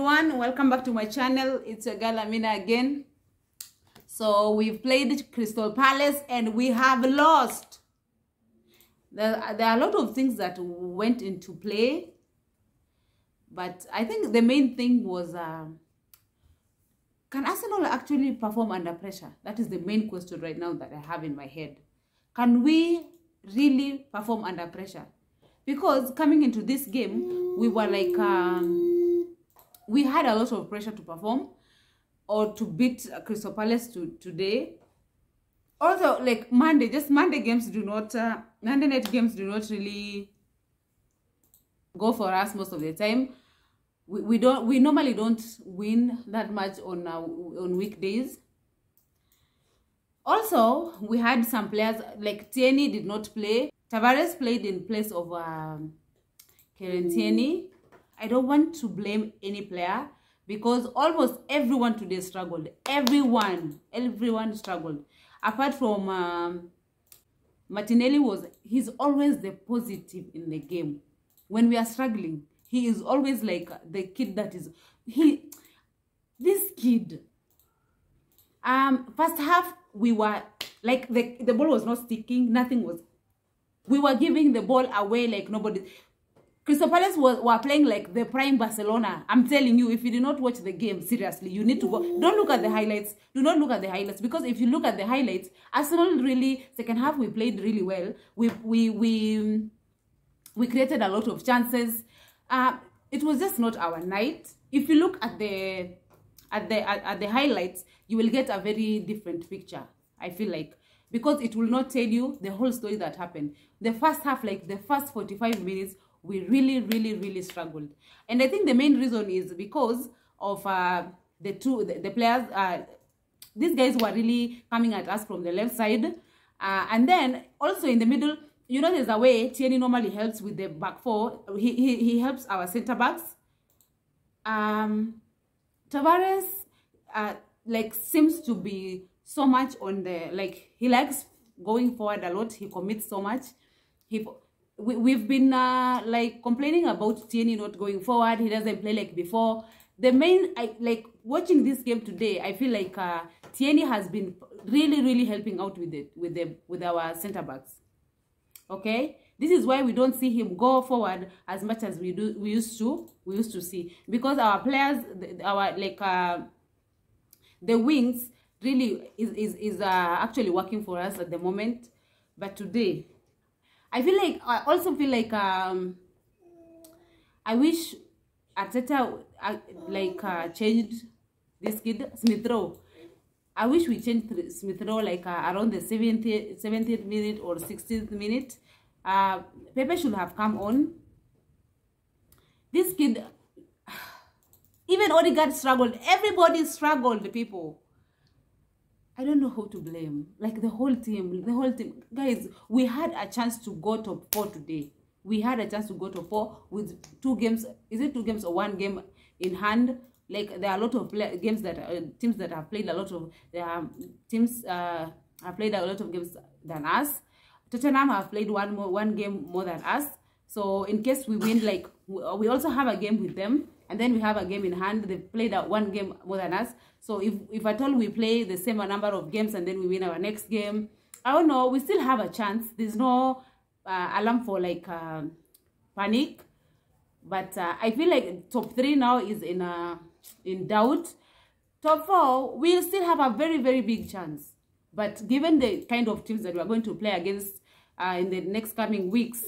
everyone, welcome back to my channel. It's your girl Amina again. So we've played Crystal Palace and we have lost. There are a lot of things that went into play, but I think the main thing was can Arsenal actually perform under pressure? That is the main question right now that I have in my head. Can we really perform under pressure? Because coming into this game, we were like, we had a lot of pressure to perform or to beat Crystal Palace today. Also, like Monday night games do not really go for us most of the time. We normally don't win that much on weekdays. Also, we had some players like Tierney did not play. Tavares played in place of Tierney. I don't want to blame any player because almost everyone today struggled. Everyone struggled. Apart from Martinelli, he's always the positive in the game. When we are struggling, he is always like the kid that is this kid. First half we were like the ball was not sticking, nothing was. We were giving the ball away like nobody. Crystal Palace were playing like the prime Barcelona. I'm telling you, if you did not watch the game, seriously, you need to go. Don't look at the highlights. Do not look at the highlights. Because if you look at the highlights, Arsenal really, second half, we played really well. We created a lot of chances. It was just not our night. If you look at the highlights, you will get a very different picture, I feel like. Because it will not tell you the whole story that happened. The first half, like the first 45 minutes, we really struggled. And I think the main reason is because of the players. These guys were really coming at us from the left side. And then also in the middle, you know, there's a way Tierney normally helps with the back four. He helps our center backs. Tavares like seems to be so much on the, like, he likes going forward a lot. He commits so much. We've been like complaining about Tierney not going forward. He doesn't play like before. The main, like watching this game today, I feel like Tierney has been really helping out with our center backs. Okay, this is why we don't see him go forward as much as we used to see, because our players, the wings really is actually working for us at the moment. But today, I also feel like I wish Arteta changed this kid Smith Rowe. I wish we changed Smith Rowe like around the 70th minute or 60th minute. Pepe should have come on. This kid, even Odegaard struggled. Everybody struggled, people. I don't know who to blame. Like the whole team. Guys, we had a chance to go top 4 today. We had a chance to go top 4 with 2 games. Is it 2 games or 1 game in hand? Like there are a lot of games that teams that have played a lot of teams have played a lot of games than us. Tottenham have played one game more than us. So in case we win, like we also have a game with them, and then we have a game in hand. They've played 1 game more than us. So if at all we play the same number of games and then we win our next game, I don't know, we still have a chance. There's no alarm for like panic. But I feel like top 3 now is in doubt. Top 4, we'll still have a very big chance. But given the kind of teams that we are going to play against in the next coming weeks,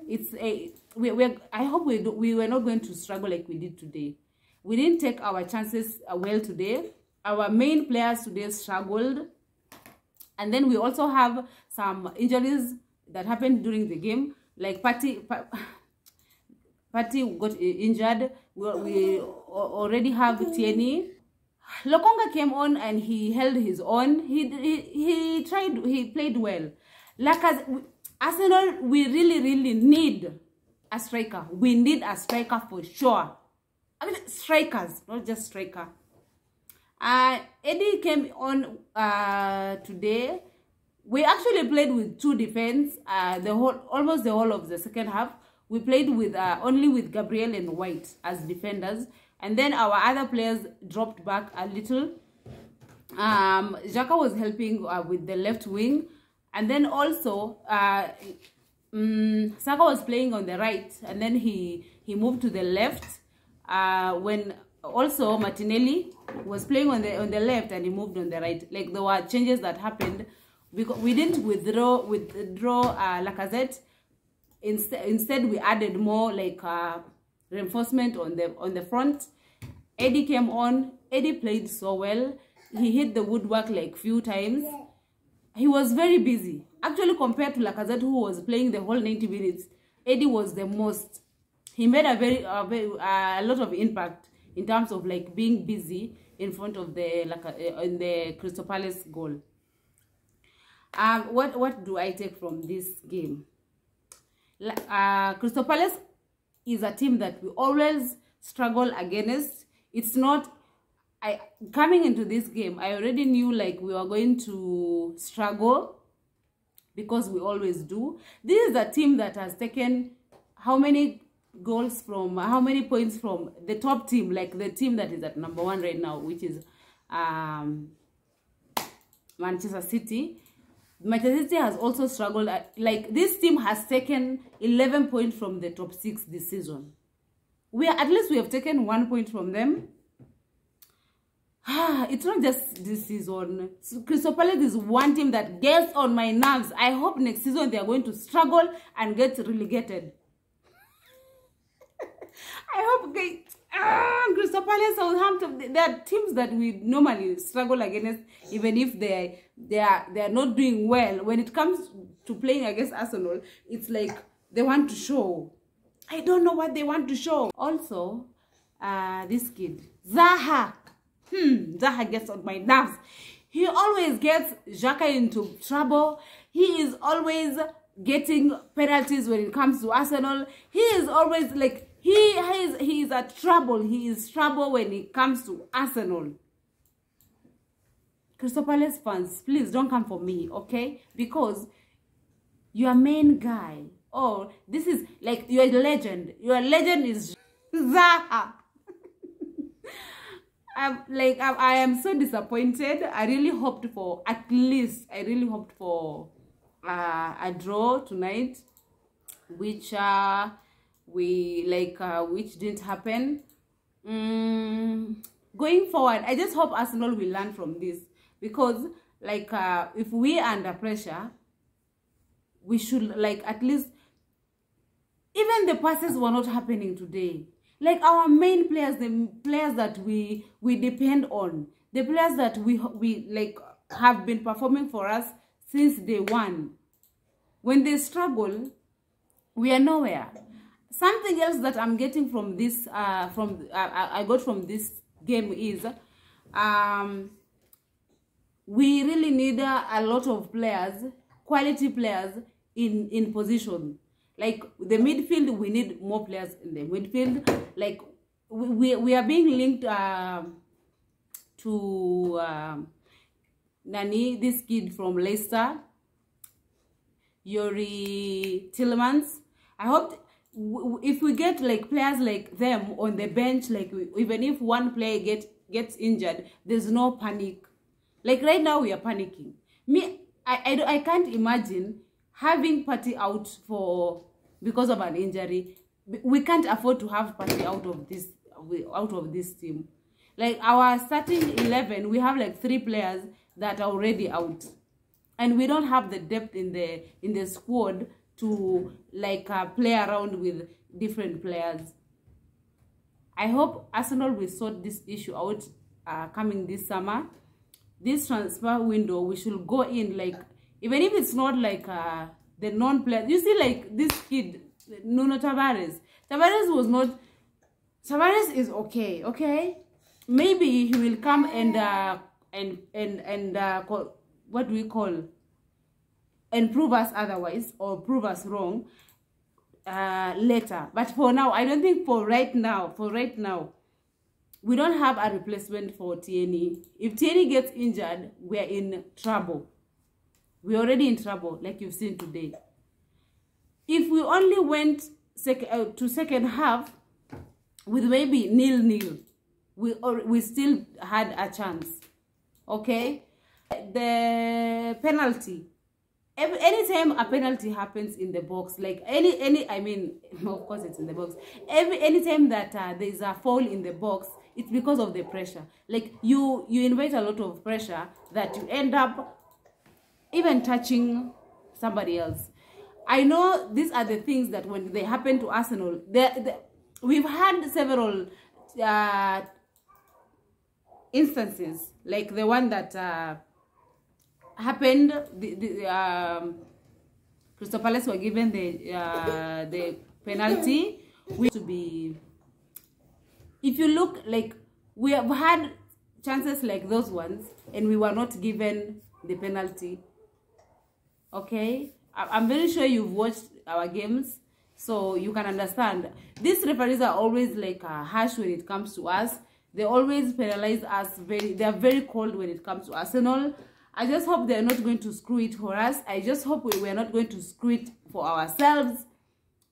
it's I hope we were not going to struggle like we did today. We didn't take our chances well today. Our main players today struggled. And then we also have some injuries that happened during the game. Like Partey got injured. We already have Tierney. Lokonga came on and he held his own. He played well. Like as Arsenal, we really need a striker. We need a striker for sure. I mean, strikers, not just striker. Eddie came on today. We actually played with 2 defense almost the whole of the second half. we played with only with Gabriel and White as defenders, and then our other players dropped back a little. Xhaka was helping with the left wing, and then also Saka was playing on the right, and then he moved to the left. When also Martinelli was playing on the left and he moved on the right. Like, there were changes that happened because we didn't withdraw Lacazette. Instead we added more like reinforcement on the front. Eddie came on. Eddie played so well. He hit the woodwork like few times. He was very busy. Actually, compared to Lacazette, who was playing the whole 90 minutes, Eddie was the most. He made a lot of impact in terms of like being busy in front of the Crystal Palace goal. What do I take from this game? Crystal Palace is a team that we always struggle against. It's not. Coming into this game, I already knew like we were going to struggle because we always do. This is a team that has taken how many points from the top team, like the team that is at #1 right now, which is Manchester City. Manchester City has also struggled. Like, this team has taken 11 points from the top 6 this season. At least we have taken 1 point from them. It's not just this season. Crystal Palace is one team that gets on my nerves. I hope next season they are going to struggle and get relegated. I hope Crystal Palace, Southampton, they are teams that we normally struggle against, even if they are not doing well. When it comes to playing against Arsenal, it's like they want to show. I don't know what they want to show. Also, this kid, Zaha. Zaha gets on my nerves. He always gets xhaka into trouble. He is always getting penalties when it comes to Arsenal. He is always like, he is a trouble. He is trouble when it comes to Arsenal. Crystal Palace fans, please don't come for me, okay? Because your main guy, this is like your legend. Your legend is Zaha. I am so disappointed. I really hoped for a draw tonight, which which didn't happen. Going forward, I just hope Arsenal will learn from this, because if we are under pressure, we should at least, even the passes were not happening today. Like, our main players, the players that we depend on, the players that we have been performing for us since day one, when they struggle, we are nowhere. Something else that I'm getting from this, I got from this game is, we really need a lot of players, quality players in position. Like, the midfield, we need more players in the midfield. Like, we are being linked to this kid from Leicester, Yuri Tillemans. I hope if we get players like them on the bench, even if one player gets injured, there's no panic. Like, right now we are panicking. I can't imagine having Partey out because of an injury. We can't afford to have Partey out of this team. Like, our starting 11, we have 3 players that are already out, and we don't have the depth in the squad to play around with different players. I hope Arsenal will sort this issue out coming this summer. This transfer window, we should go in even if it's not the non-players. You see, this kid, Nuno Tavares. Tavares is okay. Maybe he will come and what do we call? And prove us otherwise, or prove us wrong later. But for now, I don't think for right now, we don't have a replacement for Tierney. If Tierney gets injured, we're in trouble. We're already in trouble, like you've seen today. If we only went to second half with maybe 0-0, we still had a chance. Okay, the penalty. Anytime a penalty happens in the box, like I mean, of course it's in the box. Anytime that there is a foul in the box, it's because of the pressure. Like you invite a lot of pressure that you end up even touching somebody else. I know these are the things that when they happen to Arsenal, we've had several instances, like the one that happened. Crystal Palace were given the penalty. We to be. If you look, like we have had chances like those ones, and we were not given the penalty. Okay, I'm very sure you've watched our games, so you can understand. These referees are always like harsh when it comes to us. They always penalize us. They are very cold when it comes to Arsenal. I just hope they're not going to screw it for us. I just hope we're not going to screw it for ourselves.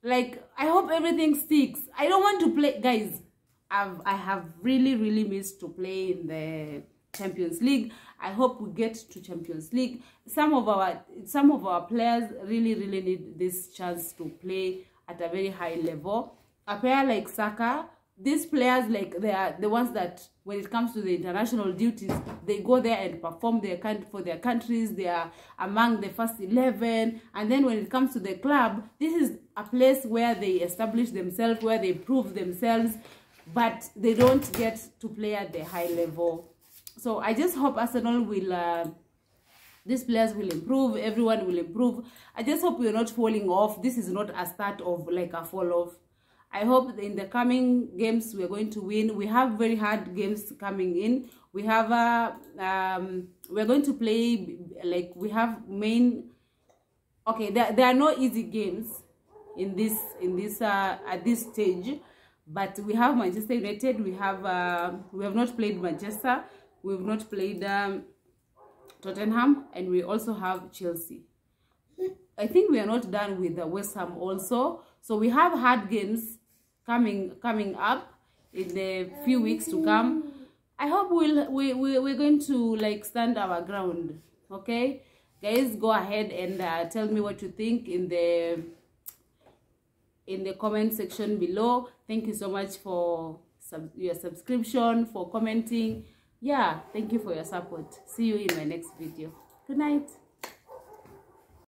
Like, I hope everything sticks. I don't want to play, guys. I have really missed to play in the Champions League. I hope we get to Champions League. Some of our players really need this chance to play at a very high level. A player like Saka, these players, like, they are the ones that when it comes to the international duties, they go there and perform for their countries. They are among the first 11. And then when it comes to the club, this is a place where they establish themselves, where they prove themselves, but they don't get to play at the high level. So I just hope Arsenal will, these players will improve, everyone will improve. I just hope we're not falling off. This is not a start of like a fall off. I hope in the coming games we're going to win. We have very hard games coming in. We have we're going to play, like, we have main. Okay, there are no easy games in this at this stage, but we have Manchester United. We have not played Manchester. We've not played Tottenham, and we also have Chelsea. I think we are not done with the West Ham also. So we have hard games coming up in the few weeks to come. I hope we're going to like stand our ground. Okay, guys, go ahead and tell me what you think in the comment section below. Thank you so much for your subscription, for commenting. Yeah, thank you for your support. See you in my next video. Good night.